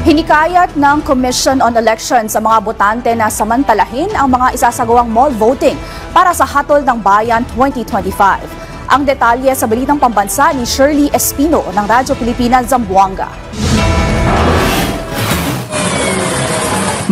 Hinikayat ng Commission on Elections sa mga botante na samantalahin ang mga isasagawang mall voting para sa Hatol ng Bayan 2025. Ang detalye sa Balitang Pambansa ni Shirley Espino ng Radyo Pilipinas, Zamboanga.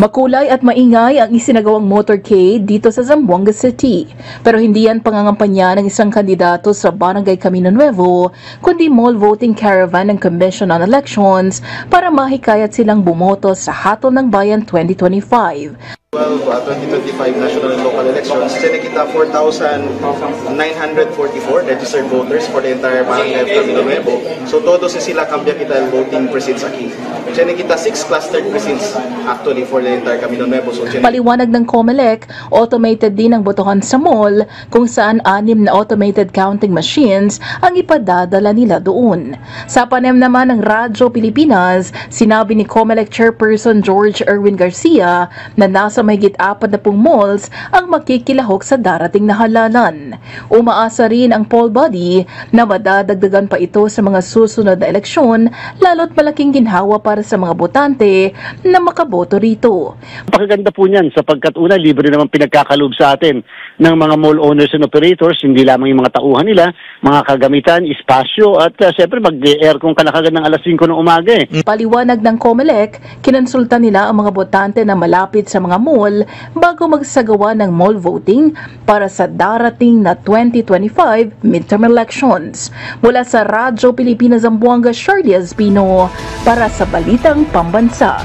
Makulay at maingay ang isinagawang motorcade dito sa Zamboanga City. Pero hindi yan pangangampanya ng isang kandidato sa Barangay Camino Nuevo, kundi mall voting caravan ng Commission on Elections para mahikayat silang bumoto sa Hatol ng Bayan 2025. 2025 national and local elections, tiene kita 4,944 registered voters for the entire barangay of Camino Nuevo. So todos sila cambia kita el voting precincts aquí. Tiene kita 6 clustered precincts actually for the entire Camino Nuevo. So paliwanag ng COMELEC, automated din ang botohan sa mall kung saan 6 na automated counting machines ang ipadadala nila doon. Sa panayam naman ng Radyo Pilipinas, sinabi ni COMELEC Chairperson George Erwin Garcia na nasa mahigit 40 malls ang makikilahok sa darating na halalan. Umaasa rin ang poll body na madadagdagan pa ito sa mga susunod na eleksyon, lalo't malaking ginhawa para sa mga botante na makaboto rito. Napakaganda po niyan sapagkat una, libre naman pinagkakalob sa atin ng mga mall owners and operators, hindi lamang yung mga tauhan nila, mga kagamitan, espasyo at siyempre mag-aircon ka na kagad ng alas 5 ng umaga. Paliwanag ng COMELEC, kinonsulta nila ang mga botante na malapit sa mga mall bago magsagawa ng mall voting para sa darating na 2025 midterm elections. Mula sa Radyo Pilipinas, Zamboanga, Shirley Espino para sa Balitang Pambansa.